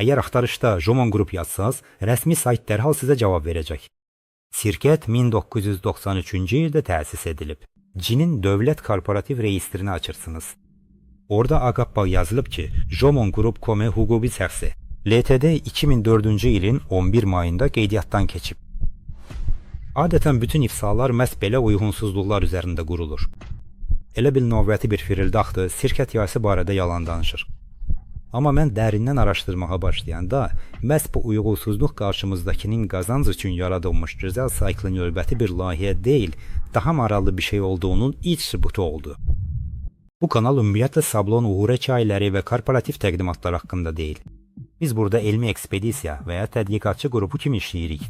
Əgər axtarışda Jomon Group yazsanız, rəsmi sayt dərhal sizə cavab verəcək. Şirkət 1993-cü ildə təsis edilib. Cinin dövlət korporativ registrini açırsınız. Orada ağappaq yazılıb ki, Jomon Group Komi hüquqi şəxsi. LTD 2004-cü ilin 11 mayında qeydiyyatdan keçib. Adətən bütün ifsalar məhz belə uyğunsuzluqlar üzərində qurulur. Elə bil növbəti bir firildaqdır, şirkət yası barədə yalan danışır. Amma mən dərindən araşdırmağa başlayanda, məhz bu uyğunsuzluq qarşımızdakının qazanc üçün yaradılmış gözəl saytlı növbəti bir layihə deyil, daha maraqlı bir şey olduğunun ilk sübutu oldu. Bu kanal ümumiyyətlə sablon uğur hekayələri və korporativ təqdimatlar haqqında deyil. Biz burada elmi ekspedisiya və ya tədqiqatçı qrupu kimi işləyirik.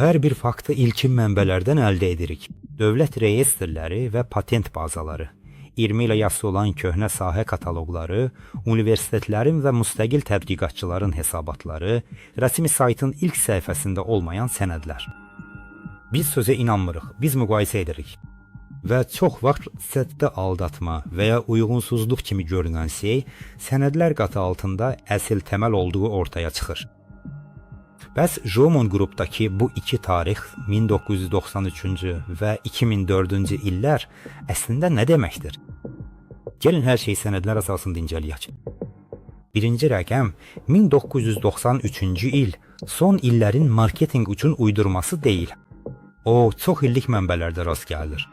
Hər bir faktı ilkin mənbələrdən əldə edirik. Dövlət reyestrləri və patent bazaları, 20 ilə yası olan köhnə sahə kataloqları, universitetlərin və müstəqil tədqiqatçıların hesabatları, rəsmi saytın ilk səhifəsində olmayan sənədlər. Biz sözə inanmırıq, biz müqayisə edirik. Və çox vaxt sətdə aldatma və ya uyğunsuzluq kimi görünən şey, sənədlər qatı altında əsl təməl olduğu ortaya çıxır. Bəs Jomon Group'dakı bu iki tarix 1993-cü və 2004-cü illər əslində nə deməkdir? Gəlin hər şeyi sənədlər əsasında incələyək. Birinci rəqəm 1993-cü il son illərin marketinq üçün uydurması deyil. O, çox illik mənbələrdə rast gəlir.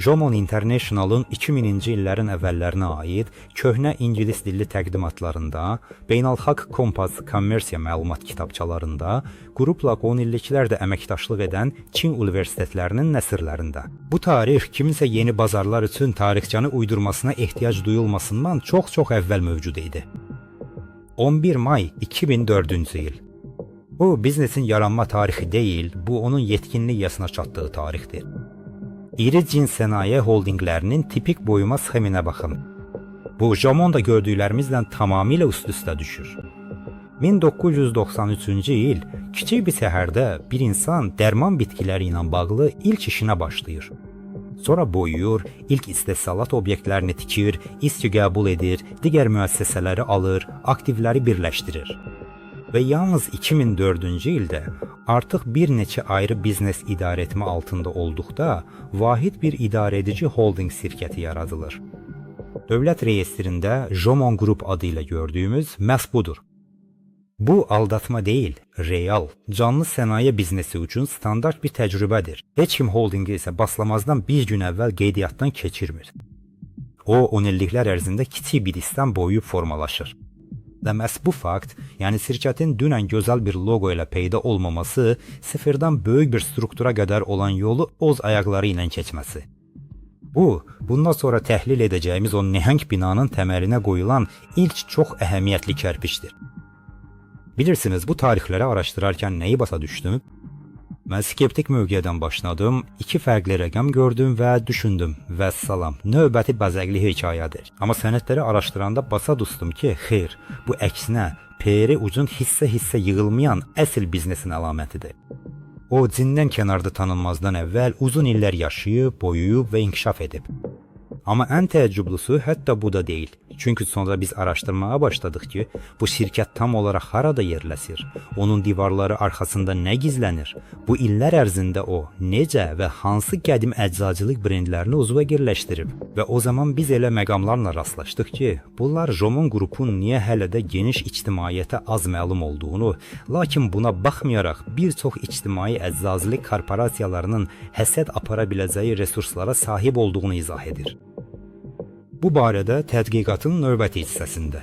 Jomon International'ın 2000-ci illərin əvvəllərinə aid köhnə ingilis dilli təqdimatlarında, beynəlxalq kompas kommersiya məlumat kitabçalarında, qrupla 10 illiklər də əməkdaşlıq edən Çin universitetlərinin nəsrlərində. Bu tarix kiminsə yeni bazarlar üçün tarixçanı uydurmasına ehtiyac duyulmasından çox-çox əvvəl mövcud idi. 11 may 2004-cü il. Bu, biznesin yaranma tarixi deyil, bu onun yetkinlik yaşına çatdığı tarixdir. İri cins sənaye holdinglərinin tipik boyuma sxeminə baxın. Bu, Jomonda gördüklərimizlə tamamilə üst-üstə düşür. 1993-cü il kiçik bir səhərdə bir insan dərman bitkiləri ilə bağlı ilk işinə başlayır. Sonra boyuyur, ilk istehsalat obyektlərini tikir, isti qəbul edir, digər müəssisələri alır, aktivləri birləşdirir. Və yalnız 2004-cü ildə artıq bir neçə ayrı biznes idarə etmə altında olduqda vahid bir idarəedici holding şirkəti yaradılır. Dövlət reyestrində Jomon Group adı ilə gördüyümüz məhz budur. Bu aldatma deyil, real, canlı sənaye biznesi üçün standart bir təcrübədir. Heç kim holdingi isə baslamazdan bir gün əvvəl qeydiyyatdan keçirmir. O, 10 illiklər ərzində kiçik bir istan boyuyub formalaşır. Və məhz bu fakt, yəni şirkətin dünən gözəl bir logo ilə peyda olmaması, sıfırdan böyük bir struktura qədər olan yolu öz ayaqları ilə keçməsi. Bu, bundan sonra təhlil edəcəyimiz o nəhəng binanın təməlinə qoyulan ilk çox əhəmiyyətli kərpiçdir. Bilirsiniz, bu tarixləri araşdırarkən nəyi başa düşdüm? Mən skeptik mövqedən başladım, iki fərqli rəqəm gördüm və düşündüm, vəssalam, növbəti bəzəqli hekayədir. Amma sənədləri araşdıranda başa düşdüm ki, xeyr, bu əksinə, PR ucun hissə-hissə yığılmayan əsl biznesin əlamətidir. O, cindən kənarda tanınmazdan əvvəl uzun illər yaşayıb, boyuyub və inkişaf edib. Amma ən təəccüblüsü hətta bu da deyil. Çünki sonra biz araşdırmaya başladıq ki, bu şirkət tam olaraq harada yerləşir, onun divarları arxasında nə gizlənir, bu illər ərzində o necə və hansı qədim əczacılıq brendlərini uzva yerləşdirib. Və o zaman biz elə məqamlarla rastlaşdıq ki, bunlar Jomon Group'un niyə hələ də geniş ictimaiyyətə az məlum olduğunu, lakin buna baxmayaraq bir çox ictimai əczacılıq korporasiyalarının həsəd apara biləcəyi resurslara sahib olduğunu izah edir. Bu barədə tədqiqatın növbəti hissəsində.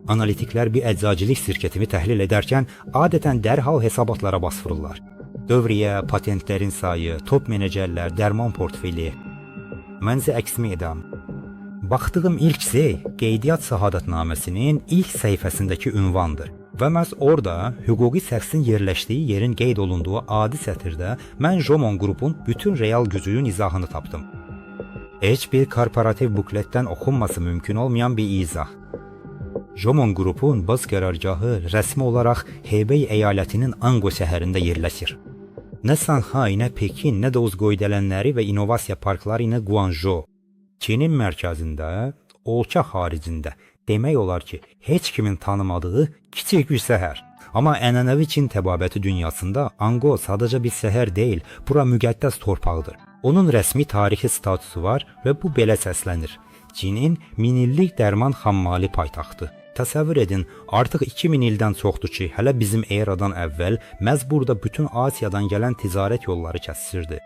Analitiklər bir əczacılıq şirkətini təhlil edərkən adətən dərhal hesabatlara basfırırlar. Dövriyyə, patentlərin sayı, top menecerlər, dərman portfeli. Mənsə əksimi edəm. Baxdığım ilk şey qeydiyyat şəhadətnaməsinin ilk səhifəsindəki ünvandır. Və məhz orada hüquqi şəxsin yerləşdiyi yerin qeyd olunduğu adi sətirdə mən Jomon Group'un bütün real gücünün izahını tapdım. Heç bir korporativ bukletdən oxunması mümkün olmayan bir izah. Jomon Group'un baz qərargahı rəsmi olaraq Hebey əyalətinin Ango şəhərində yerləşir. Nə Sanxay, nə Pekin, nə də uzqoydələnləri və innovasiya parkları ilə Guangzhou. Çinin mərkəzində, ölkə xaricində Demək olar ki, heç kimin tanımadığı kiçik bir şəhər. Amma ənənəvi Çin təbabəti dünyasında Anqo sadəcə bir şəhər deyil, bura müqəddəs torpaqdır. Onun rəsmi tarixi statusu var və bu belə səslənir: Çinin minillik dərman xammalı paytaxtı. Təsəvvür edin, artıq 2000 ildən çoxdur ki, hələ bizim eradan əvvəl məhz burada bütün Asiyadan gələn ticarət yolları kəsişirdi.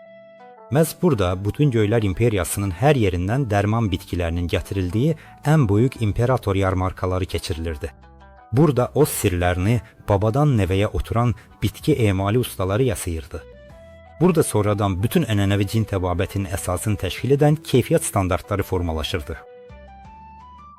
Məhz burada bütün Göylər İmperiyasının hər yerindən dərman bitkilərinin gətirildiyi ən böyük imperator yarmarkaları keçirilirdi. Burada o sirlərini babadan nəvəyə oturan bitki emali ustaları yasayırdı. Burada sonradan bütün ənənəvi Çin təbabətinin əsasını təşkil edən keyfiyyət standartları formalaşırdı.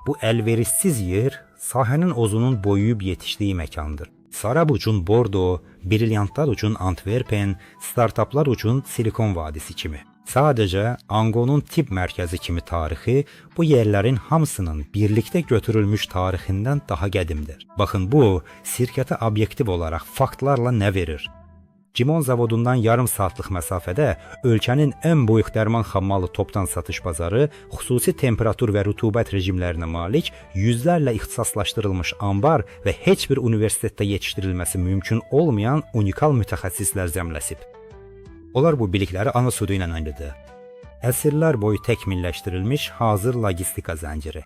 Bu əlverişsiz yer sahənin ozunun boyuyub yetişdiyi məkandır. Sarab üçün Bordo, brilyantlar üçün Antwerpen, startaplar üçün Silikon vadisi kimi. Sadəcə Anqonun tibb mərkəzi kimi tarixi bu yerlərin hamısının birlikdə götürülmüş tarixindən daha qədimdir. Baxın, bu şirkətə obyektiv olaraq faktlarla nə verir? Cimon zavodundan yarım saatlıq məsafədə ölkənin ən böyük dərman xammalı topdan satış bazarı, xüsusi temperatur və rütubət rejimlərinə malik, yüzlərlə ixtisaslaşdırılmış ambar və heç bir universitetdə yetişdirilməsi mümkün olmayan unikal mütəxəssislər zəmləsib. Onlar bu bilikləri ana sudu ilə əldə. Əsrlər boyu təkmilləşdirilmiş hazır logistika zənciri.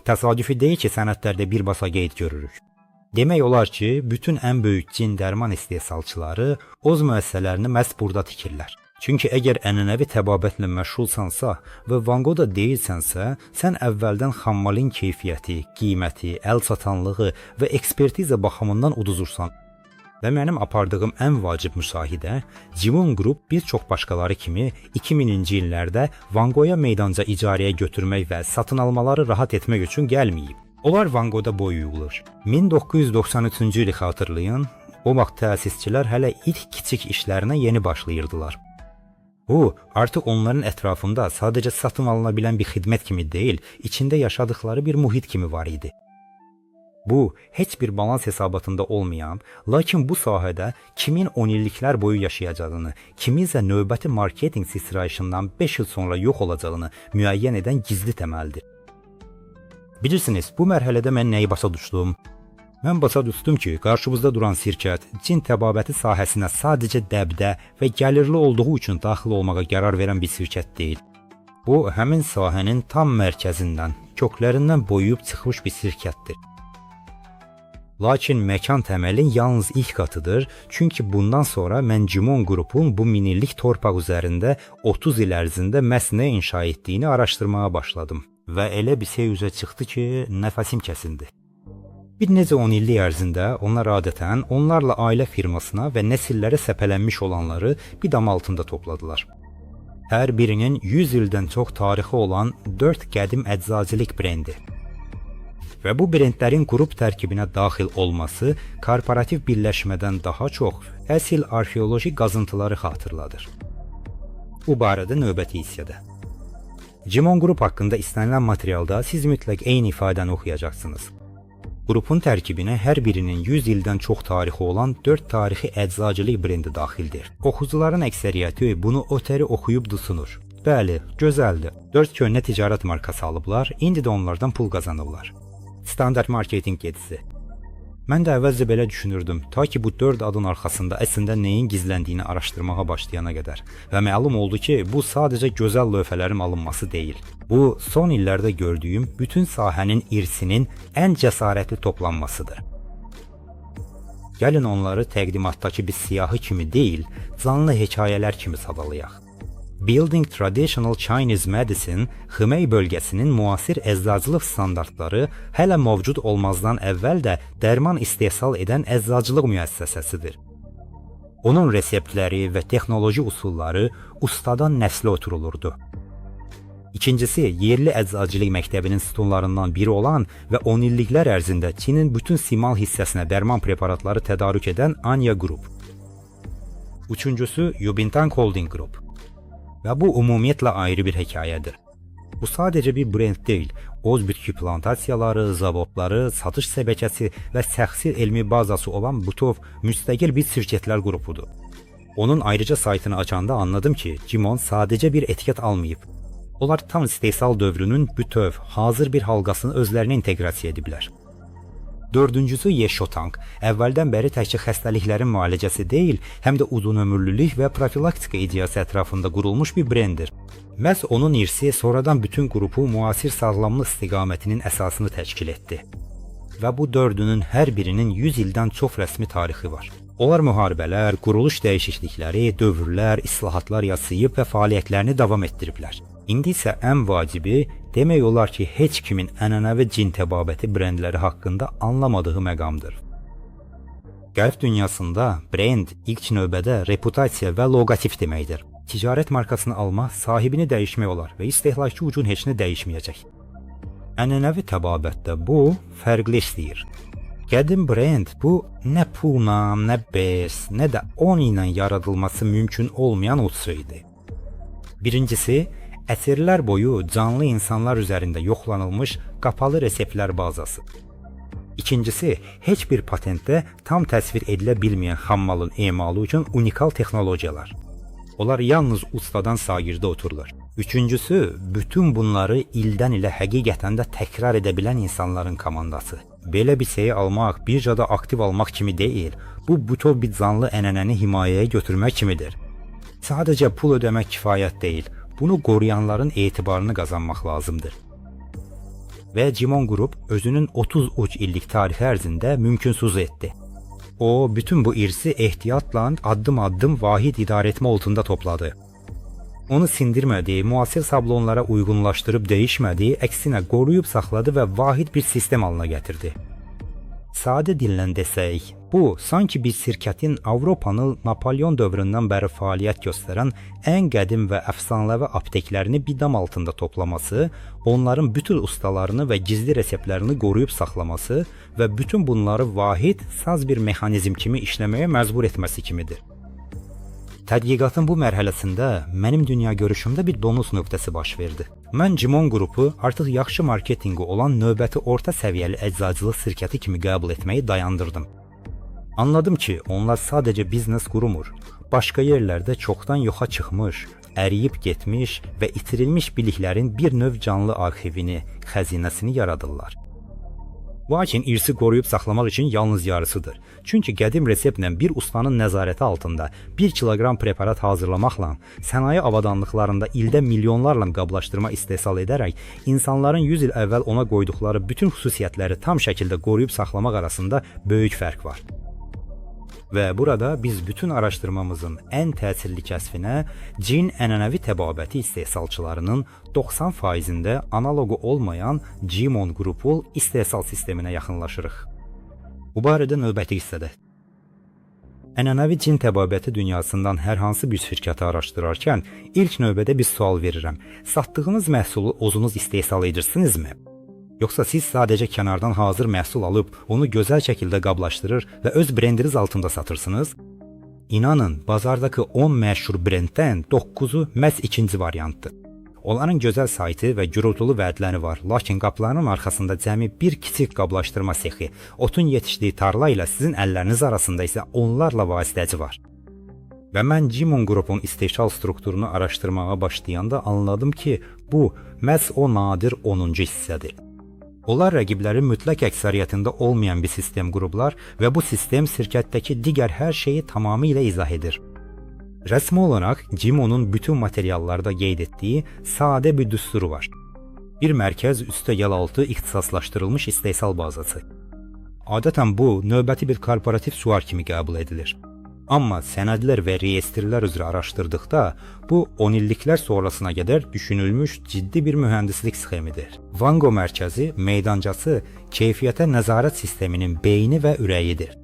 Təsadüfi deyil ki, sənədlərdə birbaşa qeyd görürük. Demək olar ki, bütün ən böyük Çin dərman istehsalçıları öz müəssisələrini məhz burada tikirlər. Çünki əgər ənənəvi təbabətlə məşğulsansa və Vangoda deyilsənsə, sən əvvəldən xammalın keyfiyyəti, qiyməti, əl çatanlığı və ekspertiza baxımından uduzursan. Və mənim apardığım ən vacib müşahidə, Jimon Group bir çox başqaları kimi 2000-ci illərdə Vangoya meydanca icarəyə götürmək və satın almaları rahat etmək üçün gəlməyib. Onlar Vangoda boyuyurlar. 1993-cü ili xatırlayın, o vaxt təsisçilər hələ ilk kiçik işlərinə yeni başlayırdılar. Bu, artıq onların ətrafında sadəcə satın alına bilən bir xidmət kimi deyil, içində yaşadıkları bir mühit kimi var idi. Bu, heç bir balans hesabatında olmayan, lakin bu sahədə kimin 10 illiklər boyu yaşayacağını, kimin isə növbəti marketinq sıçrayışından 5 il sonra yox olacağını müəyyən edən gizli təməldir. Bilirsiniz, bu mərhələdə mən nəyi başa düşdüm? Mən başa düşdüm ki, qarşımızda duran şirkət Çin təbabəti sahəsinə sadəcə dəbdə və gəlirli olduğu üçün daxil olmağa qərar verən bir şirkət deyil. Bu, həmin sahənin tam mərkəzindən, köklərindən boyuyub çıxmış bir şirkətdir. Lakin məkan təməlin yalnız ilk qatıdır, çünki bundan sonra mən Jimon qrupun bu minillik torpaq üzərində 30 il ərzində məhz nə inşa etdiyini araşdırmağa başladım. Və elə bir şey üzə çıxdı ki, nəfəsim kəsindi. Bir necə 10 illik ərzində onlar adətən onlarla ailə firmasına və nəsillərə səpələnmiş olanları bir dam altında topladılar. Hər birinin 100 ildən çox tarixi olan 4 qədim əczacılıq brendi. Və bu brendlərin qrup tərkibinə daxil olması korporativ birləşmədən daha çox əsl arxeoloji qazıntıları xatırladır. Bu barədə növbəti hissədə. Jimon Group haqqında istənilən materialda siz mütləq eyni ifadəni oxuyacaqsınız. Qrupun tərkibinə hər birinin 100 ildən çox tarixi olan 4 tarixi əczacılıq brendi daxildir. Oxucuların əksəriyyəti bunu ötəri oxuyub düşünür. Bəli, gözəldir. 4 köhnə ticarət markası alıblar, indi də onlardan pul qazanırlar. Standart marketinq gedisi. Mən də əvvəlcə belə düşünürdüm, ta ki bu 4 adın arxasında əslində nəyin gizləndiyini araşdırmağa başlayana qədər. Və məlum oldu ki, bu sadəcə gözəl lövhələrin alınması deyil. Bu, son illərdə gördüyüm bütün sahənin irsinin ən cəsarətli toplanmasıdır. Gəlin onları təqdimatdakı bir siyahı kimi deyil, canlı hekayələr kimi sadalayaq. Building Traditional Chinese Medicine, Ximey bölgəsinin müasir əczacılıq standartları hələ mövcud olmazdan əvvəl də dərman istehsal edən əczacılıq müəssisəsidir. Onun reseptləri və texnoloji usulları ustadan nəslə ötürülürdü. İkincisi, yerli əczacılıq məktəbinin sütunlarından biri olan və 10 illiklər ərzində Çinin bütün simal hissəsinə dərman preparatları tədarük edən Anya Group. Üçüncüsü, Yubintang Holding Group. Və bu ümumiyyətlə ayrı bir hekayədir. Bu sadəcə bir brend deyil, öz bitki plantasiyaları, zavodları, satış şəbəkəsi və şəxsi elmi bazası olan bütöv müstəqil bir şirkətlər qrupudur. Onun ayrıca saytını açanda anladım ki, Jimon sadəcə bir etiket almayıb. Onlar tam istehsal dövrünün bütöv, hazır bir halqasını özlərinə inteqrasiya ediblər. Dördüncüsü Yeşotank. Əvvəldən bəri təkcə xəstəliklərin müalicəsi deyil, həm də uzunömürlülük və profilaktika ideyası ətrafında qurulmuş bir brenddir. Məhz onun irsi sonradan bütün qrupu müasir sağlamlıq istiqamətinin əsasını təşkil etdi. Və bu dördünün hər birinin 100 ildən çox rəsmi tarixi var. Onlar müharibələr, quruluş dəyişiklikləri, dövrlər, islahatlar yasayıb və fəaliyyətlərini davam etdiriblər. İndi isə ən vacibi demək olar ki, heç kimin ənənəvi cin təbabəti brendləri haqqında anlamadığı məqamdır. Qərb dünyasında brend ilk növbədə reputasiya və loqotip deməkdir. Ticarət markasını almaq sahibini dəyişmək olar və istehlakçı ucun heç nə dəyişməyəcək. Ənənəvi təbabətdə bu fərqli istəyir. Qədim brend bu nə pulla, nə bez, nə də 10 ilə yaradılması mümkün olmayan uçsu idi. Birincisi, əsrlər boyu canlı insanlar üzərində yoxlanılmış qapalı reseptlər bazası. İkincisi, heç bir patentdə tam təsvir edilə bilməyən xammalın emalı üçün unikal texnologiyalar. Onlar yalnız ustadan sagirdə otururlar. Üçüncüsü, bütün bunları ildən ilə həqiqətən də təkrar edə bilən insanların komandası. Belə bir şeyi almaq, birjada aktiv almaq kimi deyil, bu bütöv bir canlı ənənəni himayəyə götürmək kimidir. Sadəcə pul ödəmək kifayət deyil, bunu qoruyanların etibarını qazanmaq lazımdır. Və Cimon Group özünün 33 illik tarixi ərzində mümkünsüz etdi. O, bütün bu irsi ehtiyatla addım-addım vahid idarəetmə altında topladı. Onu sindirmədi, müasir sablonlara uyğunlaşdırıb dəyişmədi, əksinə qoruyub saxladı və vahid bir sistem halına gətirdi. Sadə dillə desək, bu, sanki bir şirkətin Avropanın Napolyon dövründən bəri fəaliyyət göstərən ən qədim və əfsanəvi apteklərini bir dam altında toplaması, onların bütün ustalarını və gizli reseptlərini qoruyub saxlaması və bütün bunları vahid, saz bir mexanizm kimi işləməyə məcbur etməsi kimidir. Tədqiqatın bu mərhələsində mənim dünya görüşümdə bir donus nöqtəsi baş verdi. Mən Cimon qrupu artıq yaxşı marketinqi olan növbəti orta səviyyəli əczacılıq şirkəti kimi qəbul etməyi dayandırdım. Anladım ki, onlar sadəcə biznes qurumur, başqa yerlərdə çoxdan yoxa çıxmış, əriyib getmiş və itirilmiş biliklərin bir növ canlı arxivini, xəzinəsini yaradırlar. Lakin irsi qoruyub saxlamaq üçün yalnız yarısıdır. Çünki qədim reseptlə bir ustanın nəzarəti altında 1 kiloqram preparat hazırlamaqla, sənaye avadanlıqlarında ildə milyonlarla qablaşdırma istehsal edərək, insanların 100 il əvvəl ona qoyduqları bütün xüsusiyyətləri tam şəkildə qoruyub saxlamaq arasında böyük fərq var. Və burada biz bütün araşdırmamızın ən təsirli kəsfinə cin ənənəvi təbabəti istehsalçılarının 90%-də analoqu olmayan Cimon qrupu istehsal sisteminə yaxınlaşırıq. Bu barədə növbəti hissədə. Ənənəvi cin təbabəti dünyasından hər hansı bir şirkəti araşdırarkən ilk növbədə bir sual verirəm. Satdığınız məhsulu özünüz istehsal edirsinizmi? Yoxsa siz sadəcə kənardan hazır məhsul alıb, onu gözəl şəkildə qablaşdırır və öz brendiniz altında satırsınız? İnanın, bazardakı 10 məşhur brenddən 9-u məhz ikinci variantdır. Onların gözəl saytı və gürultulu vədləri var, lakin qapılarının arxasında cəmi bir kiçik qablaşdırma sexi, otun yetişdiyi tarla ilə sizin əlləriniz arasında isə onlarla vasitəci var. Və mən Cimon qrupun istehsal strukturunu araşdırmağa başlayanda anladım ki, bu məhz o nadir 10-cu hissədir. Onlar rəqiblərin mütləq əksəriyyətində olmayan bir sistem qurublar və bu sistem şirkətdəki digər hər şeyi tamamilə izah edir. Rəsmi olaraq Cimonun bütün materiallarda qeyd etdiyi sadə bir düsturu var. Bir mərkəz üstə yal altı ixtisaslaşdırılmış istehsal bazası. Adətən bu, növbəti bir korporativ suar kimi qəbul edilir. Amma sənədlər və reyestrlər üzrə araşdırdıqda, bu 10 illiklər sonrasına qədər düşünülmüş ciddi bir mühəndislik sxemidir. Vango mərkəzi, meydancası, keyfiyyətə nəzarət sisteminin beyni və ürəyidir.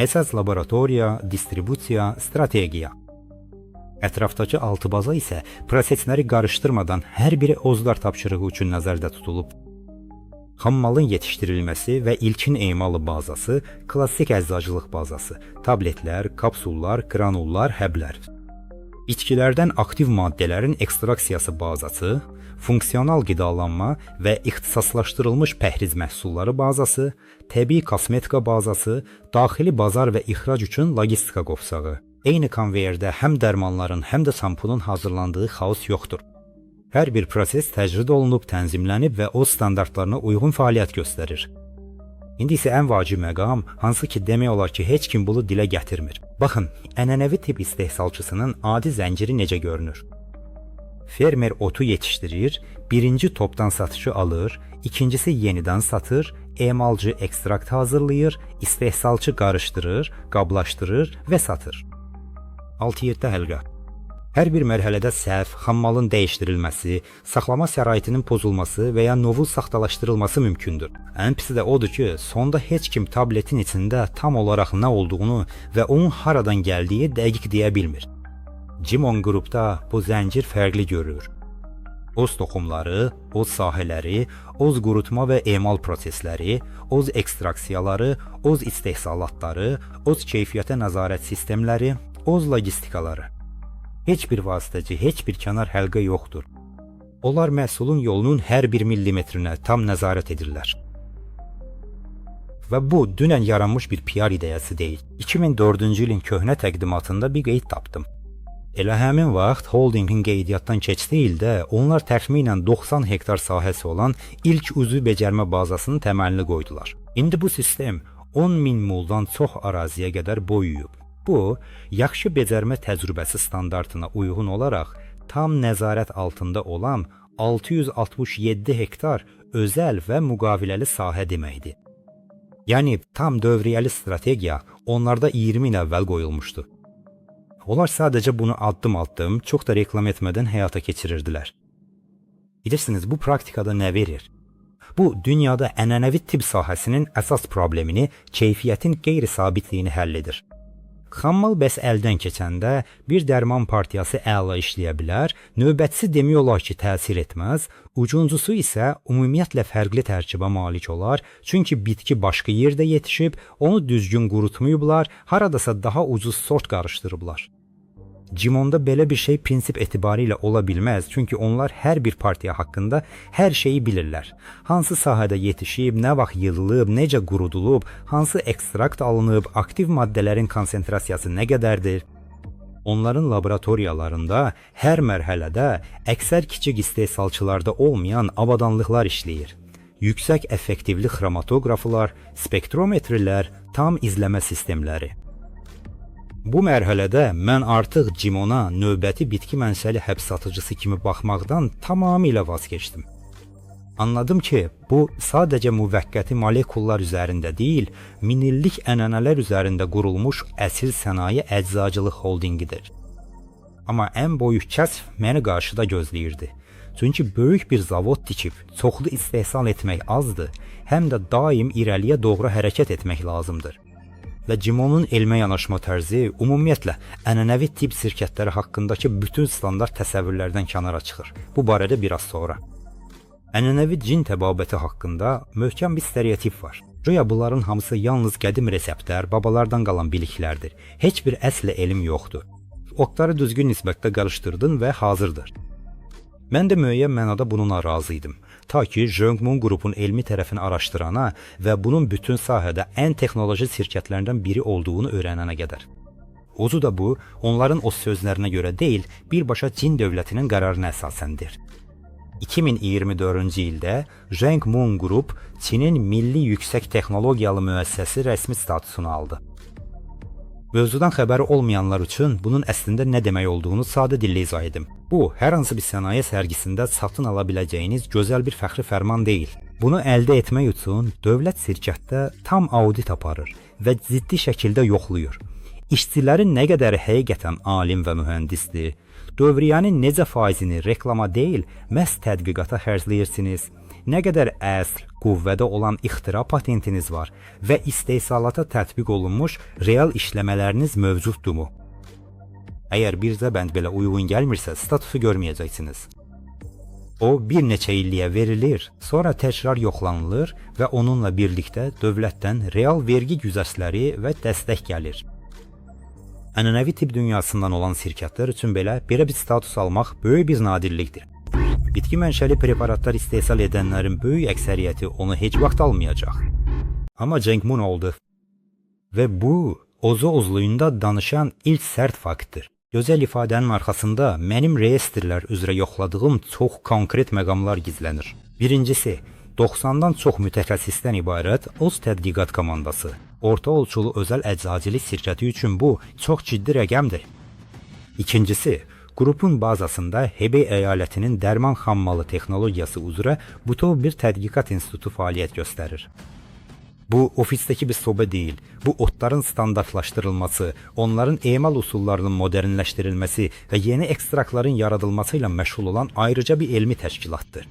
Əsas laboratoriya, distribusiya, strategiya. Ətrafdakı altı baza isə prosesləri qarışdırmadan hər biri özlər tapşırığı üçün nəzərdə tutulub. Xammalın yetişdirilməsi və ilkin emalı bazası, klassik əczacılıq bazası, tabletlər, kapsullar, granullar, həblər. İçkilərdən aktiv maddələrin ekstraksiyası bazası, funksional qidalanma və ixtisaslaşdırılmış pəhriz məhsulları bazası, təbii kosmetika bazası, daxili bazar və ixrac üçün logistika qovsağı. Eyni konveyerdə həm dərmanların, həm də sampunun hazırlandığı xaos yoxdur. Hər bir proses təcrid olunub, tənzimlənib və o standartlarına uyğun fəaliyyət göstərir. İndi isə ən vacib məqam, hansı ki demək olar ki, heç kim bunu dilə gətirmir. Baxın, ənənəvi tip istehsalçısının adi zənciri necə görünür? Fermer otu yetişdirir, birinci topdan satışı alır, ikincisi yenidən satır, emalcı ekstrakt hazırlayır, istehsalçı qarışdırır, qablaşdırır və satır. 6-7 həlqə. Hər bir mərhələdə səhv, xammalın dəyişdirilməsi, saxlama şəraitinin pozulması və ya novun saxtalaşdırılması mümkündür. Ən pisi də odur ki, sonda heç kim tabletin içində tam olaraq nə olduğunu və onun haradan gəldiyi dəqiq deyə bilmir. Cimon qrupda bu zəncir fərqli görülür. Oz toxumları, oz sahələri, oz qurutma və emal prosesləri, oz ekstraksiyaları, oz istehsalatları, oz keyfiyyətə nəzarət sistemləri, oz logistikaları. Heç bir vasitəçi, heç bir kənar həlqə yoxdur. Onlar məhsulun yolunun hər bir millimetrinə tam nəzarət edirlər. Və bu, dünən yaranmış bir PR ideyası deyil. 2004-cü ilin köhnə təqdimatında bir qeyd tapdım. Elə həmin vaxt holdingin qeydiyyatdan keçdiyi ildə onlar təxminən 90 hektar sahəsi olan ilk üzvü becərmə bazasının təməlini qoydular. İndi bu sistem 10.000 muldan çox əraziyə qədər boyuyub. Bu, yaxşı becərmə təcrübəsi standartına uyğun olaraq tam nəzarət altında olan 667 hektar özəl və müqaviləli sahə deməkdir. Yəni, tam dövriyyəli strategiya onlarda 20 il əvvəl qoyulmuşdu. Onlar sadəcə bunu addım-addım, çox da reklam etmədən həyata keçirirdilər. Bilirsiniz, bu praktikada nə verir? Bu, dünyada ənənəvi tibb sahəsinin əsas problemini, keyfiyyətin qeyri-sabitliyini həll edir. Xammal bəs əldən keçəndə bir dərman partiyası əla işləyə bilər, növbətçisi demək olar ki, təsir etməz, ucuncusu isə ümumiyyətlə fərqli tərkibə malik olar, çünki bitki başqa yerdə yetişib, onu düzgün qurutmayıblar, haradasa daha ucuz sort qarışdırıblar. Cimonda belə bir şey prinsip etibarilə ola bilməz, çünki onlar hər bir partiya haqqında hər şeyi bilirlər. Hansı sahədə yetişib, nə vaxt yığılıb, necə qurudulub, hansı ekstrakt alınıb, aktiv maddələrin konsentrasiyası nə qədərdir? Onların laboratoriyalarında hər mərhələdə əksər kiçik istehsalçılarda olmayan avadanlıqlar işləyir. Yüksək effektivli xromatoqraflar, spektrometrlər, tam izləmə sistemləri. Bu mərhələdə mən artıq Cimona növbəti bitki mənsəli həbs satıcısı kimi baxmaqdan tamamilə vaz keçdim. Anladım ki, bu sadəcə müvəqqəti molekullar üzərində deyil, minillik ənənələr üzərində qurulmuş əsil sənaye əczacılıq holdingidir. Amma ən böyük kəsf məni qarşıda gözləyirdi. Çünki böyük bir zavod tikib, çoxlu istehsal etmək azdır, həm də daim irəliyə doğru hərəkət etmək lazımdır. Və Cimonun elmə yanaşma tərzi ümumiyyətlə ənənəvi tibb şirkətləri haqqındakı bütün standart təsəvvürlərdən kənara çıxır. Bu barədə biraz sonra. Ənənəvi cin təbabəti haqqında möhkəm bir stereotip var. Güya bunların hamısı yalnız qədim reseptlər, babalardan qalan biliklərdir. Heç bir əsl elm yoxdur. Otları düzgün nisbətdə qarışdırdın və hazırdır. Mən də müəyyən mənada bununla razı idim. Ta ki, Zhongmun qrupun elmi tərəfini araşdırana və bunun bütün sahədə ən texnoloji şirkətlərdən biri olduğunu öyrənənə qədər. Ozu da bu, onların o sözlərinə görə deyil, birbaşa Çin dövlətinin qərarına əsasəndir. 2024-cü ildə Zhongmun qrup Çinin milli yüksək texnologiyalı müəssisəsi rəsmi statusunu aldı. Mövzudan xəbəri olmayanlar üçün bunun əslində nə demək olduğunu sadə dillə izah edim. Bu, hər hansı bir sənaye sərgisində satın ala biləcəyiniz gözəl bir fəxri fərman deyil. Bunu əldə etmək üçün dövlət şirkətdə tam audit aparır və ciddi şəkildə yoxlayır. İşçilərin nə qədəri həqiqətən alim və mühəndisdir, dövriyyənin necə faizini reklama deyil, məhz tədqiqata xərcləyirsiniz, nə qədər əsl, qüvvədə olan ixtira patentiniz var və istehsalata tətbiq olunmuş real işləmələriniz mövcuddurmu? Əgər bir zəbənd belə uyğun gəlmirsə, statusu görməyəcəksiniz. O, bir neçə illiyə verilir, sonra təkrar yoxlanılır və onunla birlikdə dövlətdən real vergi güzəştləri və dəstək gəlir. Ənənəvi tibb dünyasından olan şirkətlər üçün belə bir status almaq böyük bir nadirlikdir. Bitki mənşəli preparatlar istehsal edənlərin böyük əksəriyyəti onu heç vaxt almayacaq. Amma Zhongmun oldu. Və bu, Ozu Ozluyunda danışan ilk sərt faktdır. Gözəl ifadənin arxasında mənim reyestrlər üzrə yoxladığım çox konkret məqamlar gizlənir. Birincisi, 90-dan çox mütəxəssisdən ibarət OZ tədqiqat komandası. Orta ölçülü özəl əczaçilik şirkəti üçün bu çox ciddi rəqəmdir. İkincisi, qrupun bazasında Hebey əyalətinin dərman xammalı texnologiyası üzrə bütöv bir tədqiqat institutu fəaliyyət göstərir. Bu, ofisdəki bir soba deyil, bu otların standartlaşdırılması, onların emal usullarının modernləşdirilməsi və yeni ekstraktların yaradılması ilə məşğul olan ayrıca bir elmi təşkilatdır.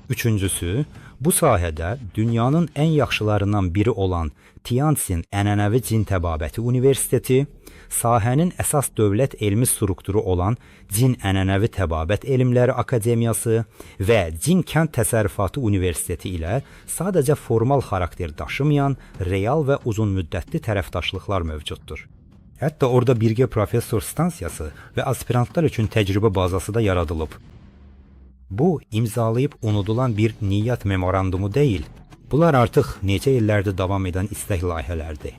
Üçüncüsü, bu sahədə dünyanın ən yaxşılarından biri olan Tianjin Ənənəvi Cin Təbabəti Universiteti, sahənin əsas dövlət elmi strukturu olan Cin Ənənəvi Təbabət Elmləri Akademiyası və Cin Kənd Təsərrüfatı Universiteti ilə sadəcə formal xarakter daşımayan real və uzun müddətli tərəfdaşlıqlar mövcuddur. Hətta orada birgə professor stansiyası və aspirantlar üçün təcrübə bazası da yaradılıb. Bu, imzalayıb unudulan bir niyyət memorandumu deyil. Bunlar artıq neçə illərdir davam edən istək layihələrdir.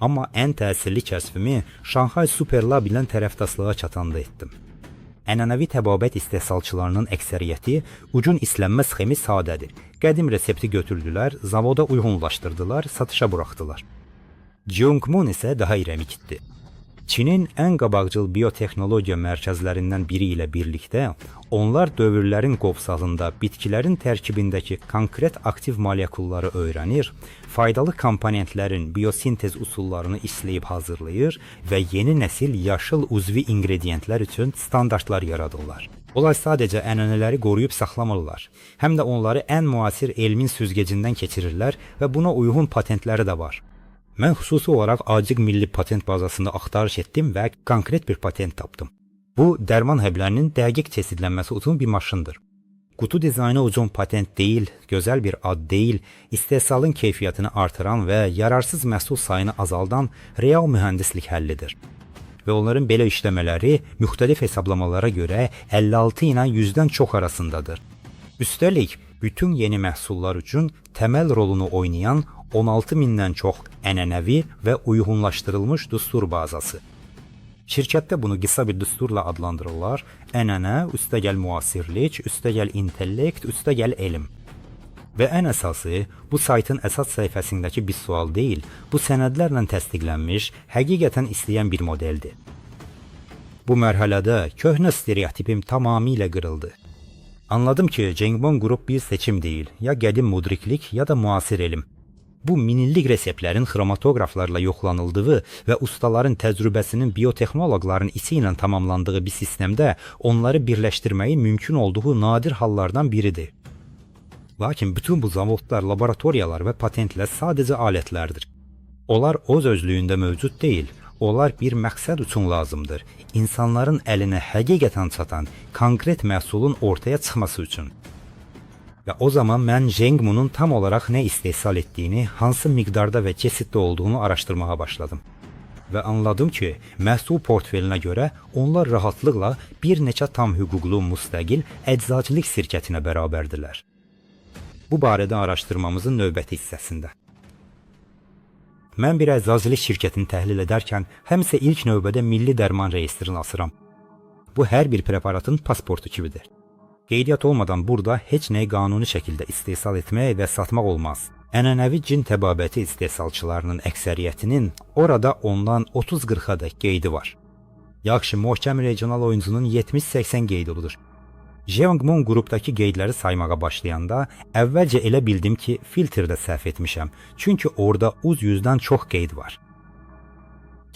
Amma ən təsirli kəsfimi Şanxay Superlab ilə tərəfdaşlığa çatanda etdim. Ənənəvi təbabət istehsalçılarının əksəriyyəti ucun islənmə sxemi sadədir. Qədim resepti götürdülər, zavoda uyğunlaşdırdılar, satışa buraxdılar. Jiongmun isə daha irəmikdir. Çinin ən qabaqcıl biotexnologiya mərkəzlərindən biri ilə birlikdə onlar dövrlərin qovsağında bitkilərin tərkibindəki konkret aktiv molekulları öyrənir, faydalı komponentlərin biosintez usullarını işləyib hazırlayır və yeni nəsil yaşıl uzvi ingrediyentlər üçün standartlar yaradırlar. Onlar sadəcə ənənələri qoruyub saxlamırlar, həm də onları ən müasir elmin süzgecindən keçirirlər və buna uyğun patentləri də var. Mən xüsusi olaraq Acıq Milli Patent bazasında axtarış etdim və konkret bir patent tapdım. Bu, dərman həblərinin dəqiq çeşidlənməsi üçün bir maşındır. Qutu dizaynı ucun patent deyil, gözəl bir ad deyil, istehsalın keyfiyyətini artıran və yararsız məhsul sayını azaldan real mühəndislik həllidir. Və onların belə işləmələri müxtəlif hesablamalara görə 56 ilə 100-dən çox arasındadır. Üstəlik, bütün yeni məhsullar üçün təməl rolunu oynayan 16 mindən çox ənənəvi və uyğunlaşdırılmış düstur bazası. Şirkətdə bunu qısa bir düsturla adlandırırlar. Ənənə, üstəgəl müasirlik, üstəgəl intellekt, üstəgəl elm. Və ən əsası, bu saytın əsas səhifəsindəki bir sual deyil, bu sənədlərlə təsdiqlənmiş, həqiqətən istəyən bir modeldir. Bu mərhələdə köhnə stereotipim tamamilə qırıldı. Anladım ki, Jiongmun qrup bir seçim deyil, ya qədim mudriklik, ya da müasir elm. Bu minillik reseptlərin xromatoqraflarla yoxlanıldığı və ustaların təcrübəsinin biotexnoloqların içi ilə tamamlandığı bir sistemdə onları birləşdirməyi mümkün olduğu nadir hallardan biridir. Lakin bütün bu zavodlar, laboratoriyalar və patentlər sadəcə alətlərdir. Onlar öz özlüyündə mövcud deyil, onlar bir məqsəd üçün lazımdır. İnsanların əlinə həqiqətən çatan konkret məhsulun ortaya çıxması üçün. Və o zaman mən Jiongmunun tam olaraq nə istehsal etdiyini, hansı miqdarda və çeşiddə olduğunu araşdırmağa başladım. Və anladım ki, məhsul portfelinə görə onlar rahatlıqla bir neçə tam hüquqlu müstəqil əczaçilik şirkətinə bərabərdirlər. Bu barədə araşdırmamızın növbəti hissəsində. Mən bir əczaçilik şirkətini təhlil edərkən həmişə ilk növbədə milli dərman registrini asıram. Bu hər bir preparatın pasportu kimidir. Qeydiyyat olmadan burada heç nəyi qanuni şəkildə istehsal etmək və satmaq olmaz. Ənənəvi cin təbabəti istehsalçılarının əksəriyyətinin orada ondan 30-40-a qeydi var. Yaxşı, möhkəm regional oyuncunun 70-80 qeydi olur. Jiongmun qrupdakı qeydləri saymağa başlayanda əvvəlcə elə bildim ki, filtrdə səhv etmişəm. Çünki orada uz 100-dən çox qeyd var.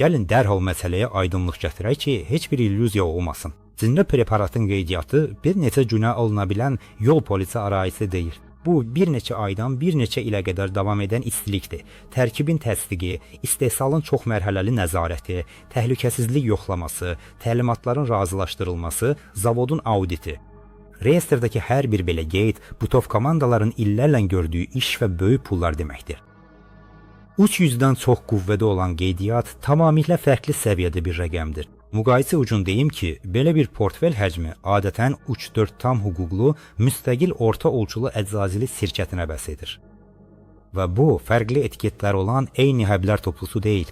Gəlin dərhal məsələyə aydınlıq gətirək ki, heç bir illüziya olmasın. Cinli preparatın qeydiyyatı bir neçə günə alına bilən yol polisi arayısı deyil. Bu, bir neçə aydan bir neçə ilə qədər davam edən istilikdir. Tərkibin təsdiqi, istehsalın çox mərhələli nəzarəti, təhlükəsizlik yoxlaması, təlimatların razılaşdırılması, zavodun auditi. Reyestrdəki hər bir belə qeyd, bütöv komandaların illərlə gördüyü iş və böyük pullar deməkdir. 300-dən çox qüvvədə olan qeydiyyat tamamilə fərqli səviyyədə bir rəqəmdir. Müqayisə üçün deyim ki, belə bir portfel həcmi adətən 3-4 tam hüquqlu, müstəqil orta ölçülü əczaçilik şirkətinə bəs edir. Və bu, fərqli etiketlər olan eyni həblər toplusu deyil.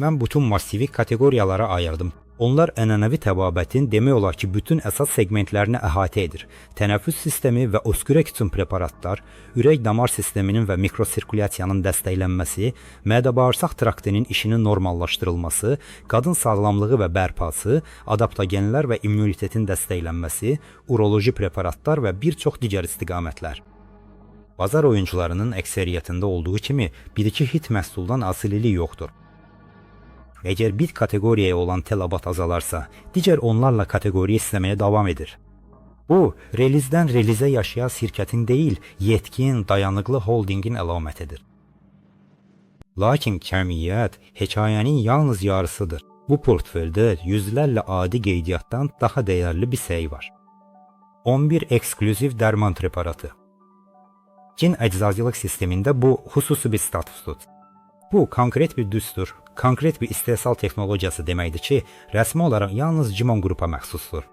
Mən bütün massivi kateqoriyalara ayırdım. Onlar ənənəvi təbabətin demək olar ki, bütün əsas segmentlərini əhatə edir. Tənəffüs sistemi və öskürək üçün preparatlar, ürək-damar sisteminin və mikrosirkulyasiyanın dəstəklənməsi, mədə-bağırsaq traktinin işinin normallaşdırılması, qadın sağlamlığı və bərpası, adaptogenlər və immunitetin dəstəklənməsi, uroloji preparatlar və bir çox digər istiqamətlər. Bazar oyuncularının əksəriyyətində olduğu kimi bir-iki hit məhsuldan asililik yoxdur. Əgər bir kateqoriyaya olan tələbat azalarsa, digər onlarla kateqoriya istəməyə davam edir. Bu, relizdən relizə yaşayan şirkətin deyil, yetkin, dayanıqlı holdingin əlamətidir. Lakin kəmiyyət hekayənin yalnız yarısıdır. Bu portfeldə yüzlərlə adi qeydiyyatdan daha dəyərli bir şey var. 11 eksklüziv dərman preparatı. Cin əczaçılıq sistemində bu xüsusi bir statusdur. Bu, konkret bir düstur, konkret bir istehsal texnologiyası deməkdir ki, rəsmi olaraq yalnız Cimon qrupa məxsusdur.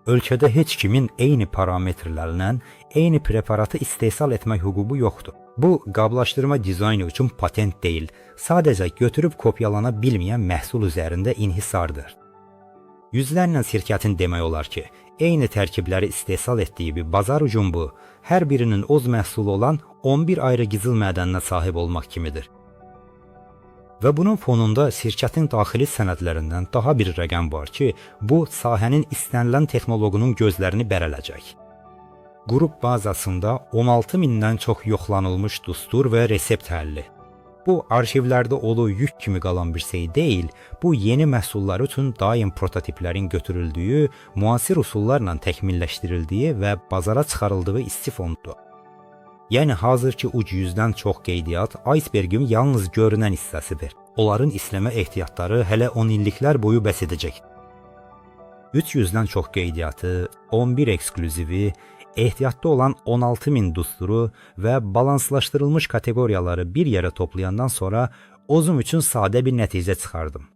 Ölkədə heç kimin eyni parametrlərlə eyni preparatı istehsal etmək hüququ yoxdur. Bu, qablaşdırma dizaynı üçün patent deyil, sadəcə götürüb kopyalana bilməyən məhsul üzərində inhisardır. Yüzlərlə şirkətin demək olar ki, eyni tərkibləri istehsal etdiyi bir bazar ucumbu, hər birinin öz məhsulu olan 11 ayrı qızıl mədəninə sahib olmaq kimidir. Və bunun fonunda şirkətin daxili sənədlərindən daha bir rəqəm var ki, bu sahənin istənilən texnoloqunun gözlərini bərələcək. Qrup bazasında 16 mindən çox yoxlanılmış düstur və resept həlli. Bu, arşivlərdə olu yük kimi qalan bir şey deyil, bu yeni məhsullar üçün daim prototiplərin götürüldüyü, müasir üsullarla təkmilləşdirildiyi və bazara çıxarıldığı isti fonddur. Yəni, hazırki uc 100-dən çox qeydiyyat icebergin yalnız görünən hissəsidir. Onların işləmə ehtiyatları hələ 10 illiklər boyu bəs edəcək. 300-dən çox qeydiyyatı, 11 eksklüzivi, ehtiyatda olan 16 min düsturu və balanslaşdırılmış kateqoriyaları bir yerə toplayandan sonra özüm üçün sadə bir nəticə çıxardım.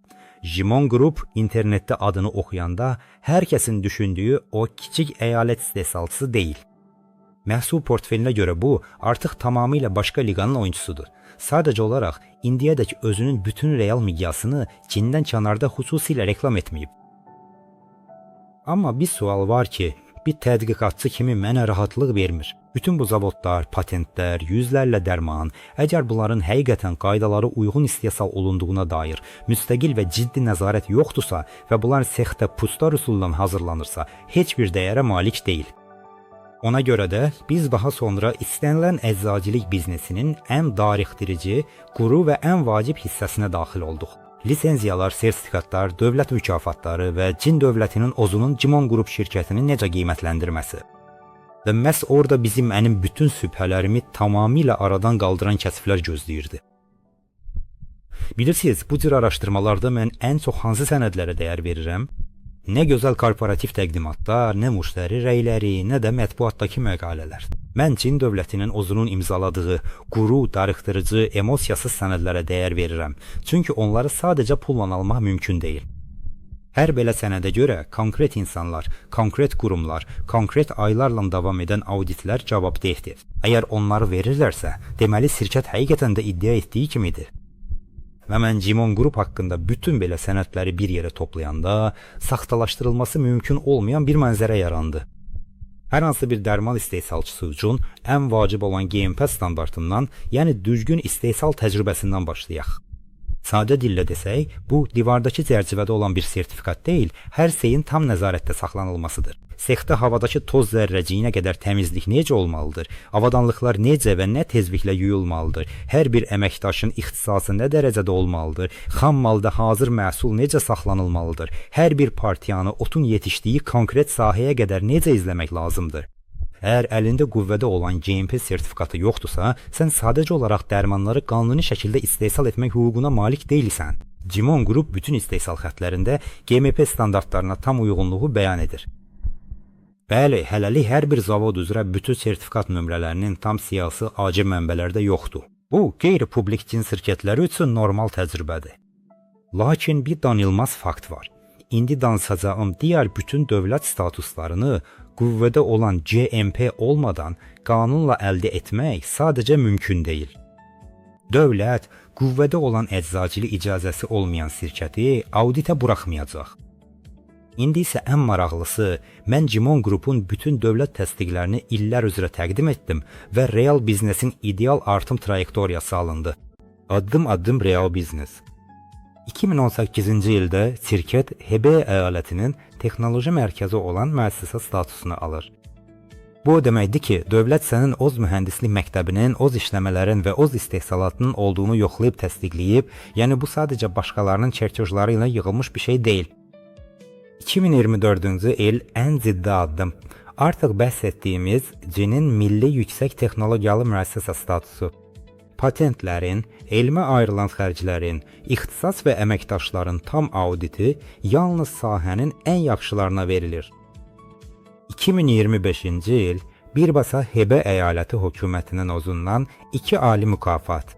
Cimon Group internetdə adını oxuyanda hər kəsin düşündüyü o kiçik əyalət istehsalçısı deyil. Məhsul portfelinə görə bu, artıq tamamilə başqa liqanın oyuncusudur. Sadəcə olaraq, indiyədək özünün bütün real miqyasını Çindən kənarda xüsusilə reklam etməyib. Amma bir sual var ki, bir tədqiqatçı kimi mənə rahatlıq vermir. Bütün bu zavodlar, patentlər, yüzlərlə dərman, əgər bunların həqiqətən qaydalara uyğun istehsal olunduğuna dair müstəqil və ciddi nəzarət yoxdursa və bunlar sexdə pustar üsulundan hazırlanırsa, heç bir dəyərə malik deyil. Ona görə də biz daha sonra istənilən əczaçilik biznesinin ən darixdirici, quru və ən vacib hissəsinə daxil olduq. Lisenziyalar, sertifikatlar, dövlət mükafatları və Çin dövlətinin özünün Cimon Group şirkətini necə qiymətləndirməsi. Və məhz orada bizim mənim bütün şübhələrimi tamamilə aradan qaldıran kəsflər gözləyirdi. Bilirsiniz, bu cür araşdırmalarda mən ən çox hansı sənədlərə dəyər verirəm? Nə gözəl korporativ təqdimatlar, nə müştəri rəyləri, nə də mətbuatdakı məqalələr. Mən Çin dövlətinin özünün imzaladığı quru, darıxdırıcı, emosiyasız sənədlərə dəyər verirəm. Çünki onları sadəcə pulla almaq mümkün deyil. Hər belə sənədə görə konkret insanlar, konkret qurumlar, konkret aylarla davam edən auditlər cavabdehdir. Əgər onları verirlərsə, deməli şirkət həqiqətən də iddia etdiyi kimidir. Və mən Cimon Group haqqında bütün belə sənədləri bir yerə toplayanda saxtalaşdırılması mümkün olmayan bir mənzərə yarandı. Hər hansı bir dərman istehsalçısı üçün ən vacib olan GMP standartından, yəni düzgün istehsal təcrübəsindən başlayaq. Sadə dillə desək, bu divardakı çərçivədə olan bir sertifikat deyil, hər şeyin tam nəzarətdə saxlanılmasıdır. Sexdə havadakı toz zərrəciyinə qədər təmizlik necə olmalıdır? Avadanlıqlar necə və nə tezliklə yuyulmalıdır? Hər bir əməkdaşın ixtisası nə dərəcədə olmalıdır? Xam malda hazır məhsul necə saxlanılmalıdır? Hər bir partiyanı otun yetişdiyi konkret sahəyə qədər necə izləmək lazımdır? Əgər əlində qüvvədə olan GMP sertifikatı yoxdursa, sən sadəcə olaraq dərmanları qanuni şəkildə istehsal etmək hüququna malik deyilsən. Cimon Group bütün istehsal xəttlərində GMP standartlarına tam uyğunluğu bəyan edir. Bəli, hələlik hər bir zavod üzrə bütün sertifikat nömrələrinin tam siyasi acil mənbələrdə yoxdur. Bu, qeyri-publik cin şirkətləri üçün normal təcrübədir. Lakin bir danılmaz fakt var. İndi danışacağım digər bütün dövlət statuslarını qüvvədə olan GMP olmadan qanunla əldə etmək sadəcə mümkün deyil. Dövlət qüvvədə olan əczaçilik icazəsi olmayan şirkəti auditə buraxmayacaq. İndi isə ən maraqlısı, mən Cimon Qrupun bütün dövlət təsdiqlərini illər üzrə təqdim etdim və real biznesin ideal artım trayektoriyası alındı. Addım-addım real biznes. 2018-ci ildə şirkət Hebei əyalətinin texnoloji mərkəzi olan müəssisə statusunu alır. Bu o deməkdir ki, dövlət sənin OZ mühəndislik məktəbinin, OZ işləmələrin və OZ istehsalatının olduğunu yoxlayıb təsdiqləyib, yəni bu sadəcə başqalarının çertyojları ilə yığılmış bir şey deyil. 2024-cü il ən ciddi addım. Artıq bəhs etdiyimiz CİN-in Milli Yüksək Texnologiyalı Müəssisə statusu. Patentlərin, elmə ayrılan xərclərin, ixtisas və əməkdaşların tam auditi yalnız sahənin ən yaxşılarına verilir. 2025-ci il birbaşa Hebei əyaləti hökumətinin özündən 2 ali mükafat.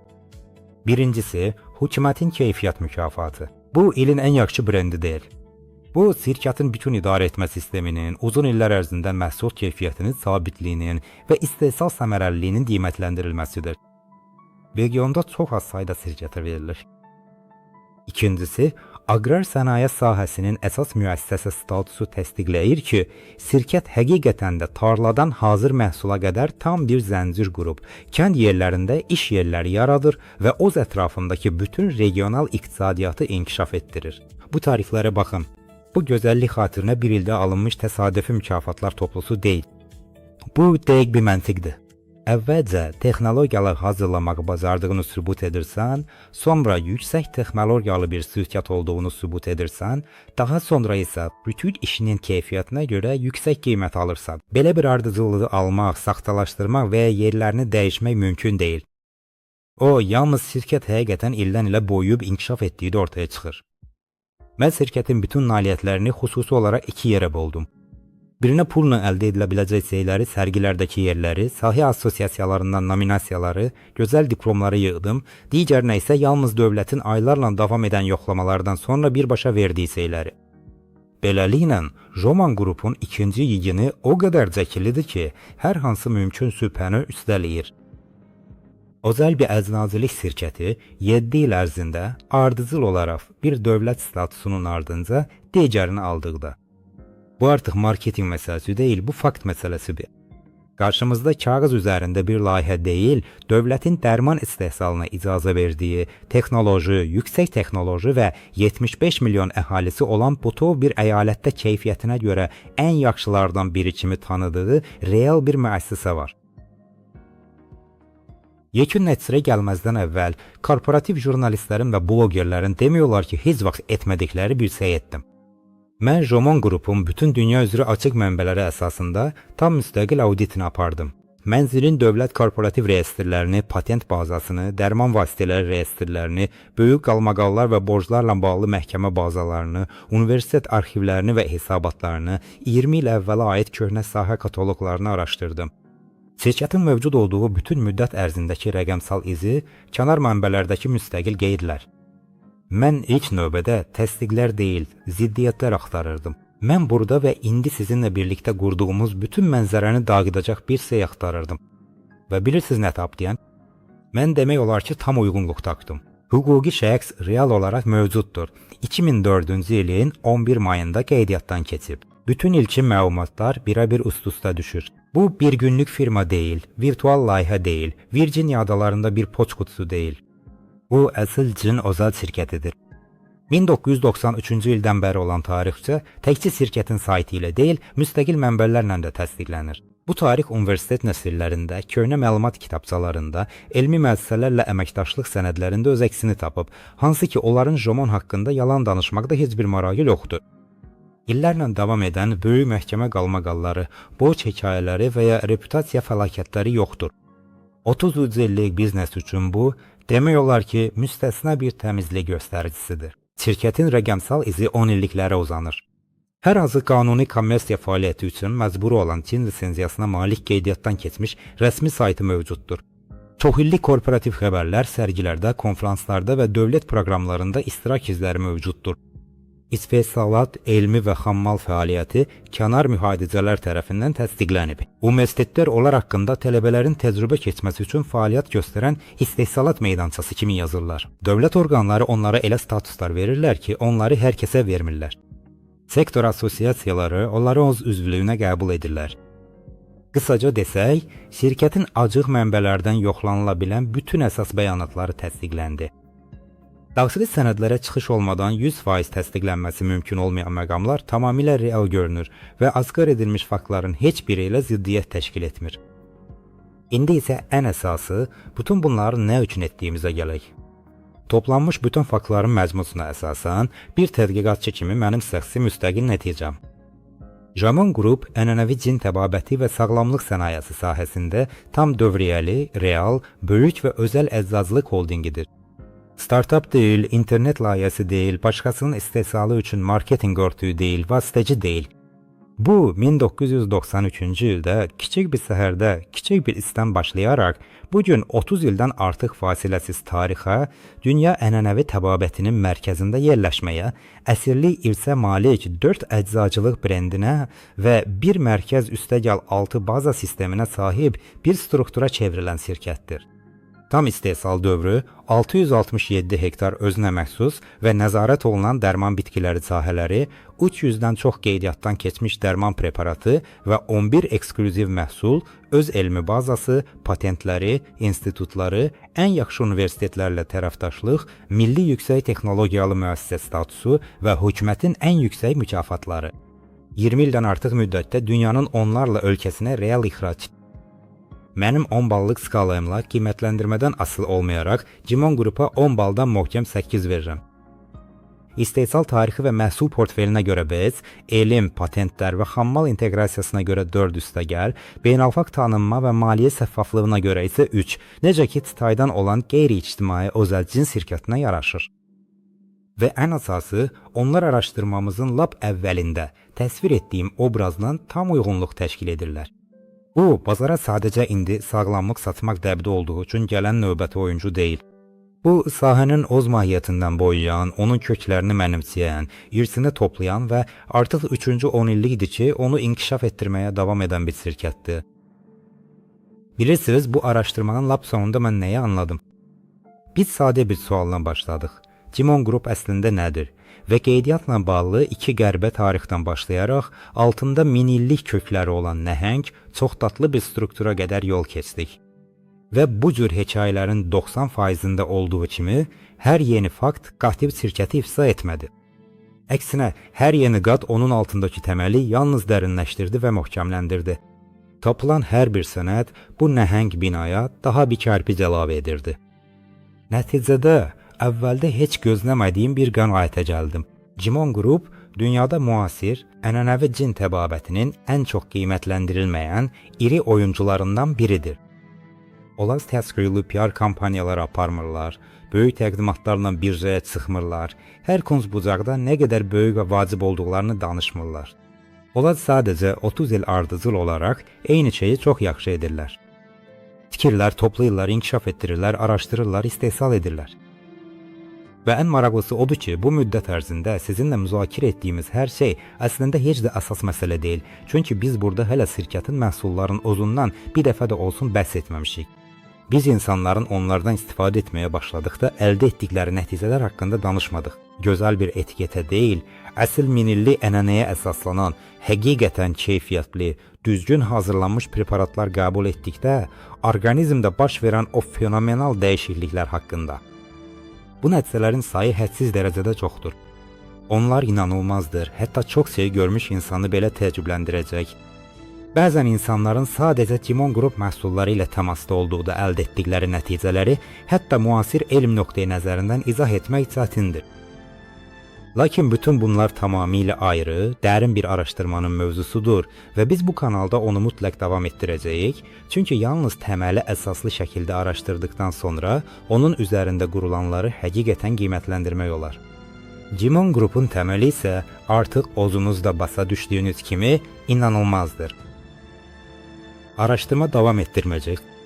Birincisi, hökumətin keyfiyyət mükafatı. Bu, ilin ən yaxşı brendi deyil. Bu, şirkətin bütün idarə etmə sisteminin, uzun illər ərzində məhsul keyfiyyətinin sabitliyinin və istehsal səmərəliliyinin qiymətləndirilməsidir. Regionda çox az sayda şirkətə verilir. İkincisi, aqrar sənaye sahəsinin əsas müəssisəsi statusu təsdiqləyir ki, şirkət həqiqətən də tarladan hazır məhsula qədər tam bir zəncir qurub, kənd yerlərində iş yerləri yaradır və OZ ətrafındakı bütün regional iqtisadiyyatı inkişaf etdirir. Bu tariflərə baxın. Bu gözəllik xatirinə bir ildə alınmış təsadüfi mükafatlar toplusu deyil. Bu dəqiq bir məntiqdir. Əvvəlcə texnologiyalar hazırlamağı bacardığını sübut edirsən, sonra yüksək texnologiyalı bir şirkət olduğunu sübut edirsən, daha sonra isə bütün işinin keyfiyyətinə görə yüksək qiymət alırsan. Belə bir ardıcıllığı almaq, saxtalaşdırmaq və ya yerlərini dəyişmək mümkün deyil. O, yalnız şirkət həqiqətən ildən ilə boyuyub inkişaf etdiyi ortaya çıxır. Mən şirkətin bütün nailiyyətlərini xüsusi olaraq 2 yerə böldüm. Birinə pulla əldə edilə biləcək şeyləri, sərgilərdəki yerləri, sahə assosiasiyalarından nominasiyaları, gözəl diplomları yığdım, digərinə isə yalnız dövlətin aylarla davam edən yoxlamalardan sonra birbaşa verdiyi şeyləri. Beləliklə, Roman Qrupun ikinci yigini o qədər çəkilidir ki, hər hansı mümkün şübhəni üstələyir. Özəl bir əczaçılıq şirkəti 7 il ərzində ardıcıl olaraq bir dövlət statusunun ardınca digərini aldıqda. Bu artıq marketinq məsələsi deyil, bu fakt məsələsidir. Qarşımızda kağız üzərində bir layihə deyil, dövlətin dərman istehsalına icazə verdiyi, texnoloji, yüksək texnoloji və 75 milyon əhalisi olan bütöv bir əyalətdə keyfiyyətinə görə ən yaxşılardan biri kimi tanıdığı real bir müəssisə var. Yekun nəticəyə gəlməzdən əvvəl korporativ jurnalistlərin və blogerlərin demək olar ki, heç vaxt etmədikləri bir şey etdim. Mən Roman Qrupun bütün dünya üzrə açıq mənbələri əsasında tam müstəqil auditini apardım. Mənzilin dövlət korporativ reyestrlərini, patent bazasını, dərman vasitələri reyestrlərini, böyük qalmaqallar və borclarla bağlı məhkəmə bazalarını, universitet arxivlərini və hesabatlarını, 20 il əvvələ aid köhnə sahə kataloqlarını araşdırdım. Şirkətin mövcud olduğu bütün müddət ərzindəki rəqəmsal izi, kənar mənbələrdəki müstəqil qeydlər. Mən ilk növbədə təsdiqlər deyil, ziddiyyətlər axtarırdım. Mən burada və indi sizinlə birlikdə qurduğumuz bütün mənzərəni dağıdacaq bir şey axtarırdım. Və bilirsiniz nə tapdım? Mən demək olar ki, tam uyğunluq tapdım. Hüquqi şəxs real olaraq mövcuddur. 2004-cü ilin 11 mayında qeydiyyatdan keçib. Bütün ilkin məlumatlar birə-bir üst-üstə düşür. Bu bir günlük firma deyil, virtual layihə deyil, Virginia adalarında bir poçt qutusu deyil. Bu əsl CİN özəl şirkətidir. 1993-cü ildən bəri olan tarixçə təkcə şirkətin saytı ilə deyil, müstəqil mənbələrlə də təsdiqlənir. Bu tarix universitet nəsrlərində, köhnə məlumat kitabçalarında, elmi müəssisələrlə əməkdaşlıq sənədlərində öz əksini tapıb, hansı ki, onların Roman haqqında yalan danışmaqda heç bir marağı yoxdur. İllərlə davam edən böyük məhkəmə qalmaqalları, borc hekayələri və ya reputasiya fəlakətləri yoxdur. 30 illik biznes üçün bu, demək olar ki, müstəsna bir təmizlik göstəricisidir. Şirkətin rəqəmsal izi 10 illiklərə uzanır. Hər hansı qanuni kommersiya fəaliyyəti üçün məcburi olan CİN lisenziyasına malik qeydiyyatdan keçmiş rəsmi saytı mövcuddur. Çoxillik korporativ xəbərlər, sərgilərdə, konferanslarda və dövlət proqramlarında iştirak izləri mövcuddur. İstehsalat, elmi və xammal fəaliyyəti kənar mühadicələr tərəfindən təsdiqlənib. Universitetlər onlar haqqında tələbələrin təcrübə keçməsi üçün fəaliyyət göstərən istehsalat meydançası kimi yazırlar. Dövlət orqanları onlara elə statuslar verirlər ki, onları hər kəsə vermirlər. Sektor assosiasiyaları onları öz üzvlüyünə qəbul edirlər. Qısaca desək, şirkətin açıq mənbələrdən yoxlanıla bilən bütün əsas bəyanatları təsdiqləndi. Daxili sənədlərə çıxış olmadan 100% təsdiqlənməsi mümkün olmayan məqamlar tamamilə real görünür və asqar edilmiş faktların heç biri ilə ziddiyyət təşkil etmir. İndi isə ən əsası, bütün bunları nə üçün etdiyimizə gələk. Toplanmış bütün faktların məcmusuna əsasən bir tədqiqatçı kimi mənim şəxsi müstəqil nəticəm. Jamon Group ənənəvi cin təbabəti və sağlamlıq sənayesi sahəsində tam dövriyyəli, real, böyük və özəl əczacılıq holdingidir. Startup deyil, internet layihəsi deyil, başqasının istehsalı üçün marketinq örtüyü deyil, vasitəci deyil. Bu 1993-cü ildə kiçik bir şəhərdə, kiçik bir istdən başlayaraq bu gün 30 ildən artıq fasiləsiz tarixə, dünya ənənəvi təbabətinin mərkəzində yerləşməyə, əsirlik irsə malik 4 əczacılıq brendinə və bir mərkəz üstəgəl 6 baza sisteminə sahib bir struktura çevrilən şirkətdir. Tam istehsal dövrü 667 hektar özünə məxsus və nəzarət olunan dərman bitkiləri sahələri, 300-dən çox qeydiyyatdan keçmiş dərman preparatı və 11 eksklüziv məhsul, öz elmi bazası, patentləri, institutları, ən yaxşı universitetlərlə tərəfdaşlıq, milli yüksək texnologiyalı müəssisə statusu və hökumətin ən yüksək mükafatları. 20 ildən artıq müddətdə dünyanın onlarla ölkəsinə real ixrac. Mənim 10 ballıq skalayımla qiymətləndirmədən asılı olmayaraq Cimon Qrupa 10 baldan möhkəm 8 verirəm. İstehsal tarixi və məhsul portfelinə görə 5, elm, patentlər və xammal inteqrasiyasına görə 4 üstəgəl, beynəlxalq tanınma və maliyyə şəffaflığına görə isə 3, necə ki Titaydan olan qeyri-ictimai özəl cins şirkətinə yaraşır. Və ən əsası, onlar araşdırmamızın lap əvvəlində təsvir etdiyim obrazla tam uyğunluq təşkil edirlər. Bu, bazara sadəcə indi sağlamlıq satmaq dəbdə olduğu üçün gələn növbəti oyuncu deyil. Bu, sahənin öz mahiyyətindən boyayan, onun köklərini mənimsəyən, irsini toplayan və artıq 3-cü 10 illikdir ki, onu inkişaf etdirməyə davam edən bir şirkətdir. Bilirsiniz, bu araşdırmanın lap sonunda mən nəyi anladım? Biz sadə bir sualla başladıq. Cimon Group əslində nədir? Və qeydiyyatla bağlı iki qəribə tarixdən başlayaraq altında minillik kökləri olan nəhəng, çox dadlı bir struktura qədər yol keçdik. Və bu cür hekayələrin 90%-ində olduğu kimi, hər yeni fakt qatil şirkəti ifsa etmədi. Əksinə, hər yeni qat onun altındakı təməli yalnız dərinləşdirdi və möhkəmləndirdi. Tapılan hər bir sənəd bu nəhəng binaya daha bir kərpic əlavə edirdi. Nəticədə, əvvəldə heç gözləmədiyim bir qənaətə gəldim. Cimon Group dünyada müasir, ənənəvi cin təbabətinin ən çox qiymətləndirilməyən iri oyuncularından biridir. Onlar təsqirli PR kampaniyaları aparmırlar, böyük təqdimatlarla birjaya çıxmırlar, hər kunc bucaqda nə qədər böyük və vacib olduqlarını danışmırlar. Onlar sadəcə 30 il ardıcıl olaraq eyni şeyi çox yaxşı edirlər. Fikirlər toplayırlar, inkişaf etdirirlər, araşdırırlar, istehsal edirlər. Və ən maraqlısı odur ki, bu müddət ərzində sizinlə müzakirə etdiyimiz hər şey əslində heç də əsas məsələ deyil. Çünki biz burada hələ şirkətin məhsullarının özündən bir dəfə də olsun bəhs etməmişik. Biz insanların onlardan istifadə etməyə başladıqda əldə etdikləri nəticələr haqqında danışmadıq. Gözəl bir etiketə deyil, əsl minilli ənənəyə əsaslanan, həqiqətən keyfiyyətli, düzgün hazırlanmış preparatlar qəbul etdikdə, orqanizmdə baş verən o fenomenal dəyişikliklər haqqında. Bu nəticələrin sayı hədsiz dərəcədə çoxdur. Onlar inanılmazdır, hətta çox şey görmüş insanı belə təəccübləndirəcək. Bəzən insanların sadəcə Cimon Group məhsulları ilə təmasda olduğu əldə etdikləri nəticələri hətta müasir elm nöqteyi nəzərindən izah etmək çətindir. Lakin bütün bunlar tamamilə ayrı, dərin bir araşdırmanın mövzusudur və biz bu kanalda onu mütləq davam etdirəcəyik, çünki yalnız təməli əsaslı şəkildə araşdırdıqdan sonra onun üzərində qurulanları həqiqətən qiymətləndirmək olar. Cimon Group'un təməli isə artıq özünüzdə basa düşdüyünüz kimi inanılmazdır. Araşdırma davam etdirməyəcək.